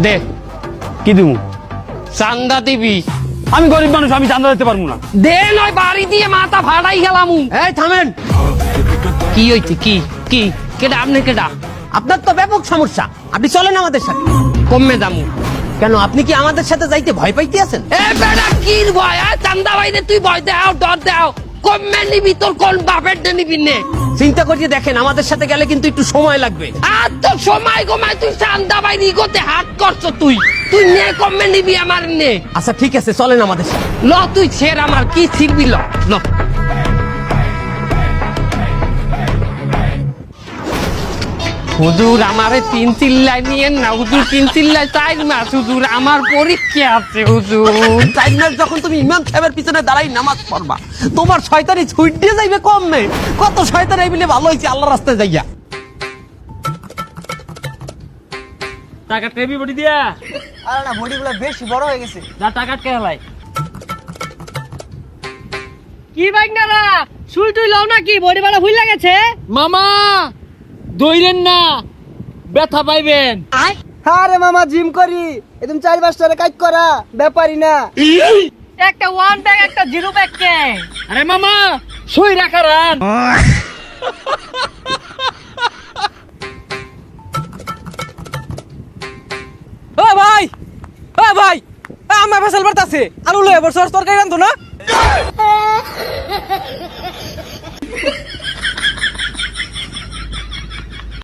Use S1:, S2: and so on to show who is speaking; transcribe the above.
S1: দে কি দিমু? চান্দা দিবি?
S2: আমি গরিব মানুষ, আমি চান্দা দিতে পারবো না।
S1: দে নয় বাড়ি দিয়ে মাথা ফাটাই গেলাম।
S3: এই থামেন।
S1: কি হইছে? কি কি কেডা? আপনি কেডা?
S3: আপনার তো ব্যাপক সমস্যা, আপনি চলেন আমাদের সাথে।
S1: কমে দামু।
S3: কেন, আপনি কি আমাদের সাথে যাইতে ভয় পাইতে আছেন?
S1: এ বেটা কি ভয়? চান্দা বাইরে তুই ভয় দাও, ডর দাও। কমে নিবি? তোর কোন বাপের নিবি নে?
S3: চিন্তা করিয়ে দেখেন, আমাদের সাথে গেলে কিন্তু একটু সময় লাগবে।
S1: আর তো সময় কমায় তুই চান্দা বাইরে গোতে হাট করছো। তুই তুই নে, কমে নিবি আমার নে।
S3: আচ্ছা ঠিক আছে, চলেন আমাদের সাথে।
S1: ল তুই ছেড়, আমার কি ছিড়বি? ল ল। হুজুর আমারে 3 চিল্লাই নিয়েন না হুজুর, 3 চিল্লাই 4 মাস হুজুর, আমার পরীক্ষা আছে হুজুর।
S3: 4 মাস যখন তুমি ইমাম সাহেবের পিছনে দাঁড়াই নামাজ পড়বা, তোমার শয়তানি ছুট দিয়ে যাইবে কম নেই। কত শয়তান এই বলে ভালো হয়েছে আল্লাহ রাস্তায় যাইয়া।
S2: টাকা টেবি বডি দিয়া।
S4: আরে না, বডিগুলো বেশি বড় হয়ে গেছে।
S2: যা টাকা কে হলাই। কি বাইকনারা সুই টুই লাও নাকি? বডি বাড়া ভুল লাগেছে মামা। দইরেন না, ব্যথা পাইবেন।
S4: আরে মামা, জিম করি, একদম 4-5 টাকা কাজ করা ব্যাপারই না।
S2: একটা 1 ব্যাগ একটা 0 ব্যাগ কে? আরে মামা সুই রাখারান।
S4: ও ভাই, ও ভাই, আমার ফসল বাড়তাছে, আলু লয়ে বসে তরকারি রান্ধো না।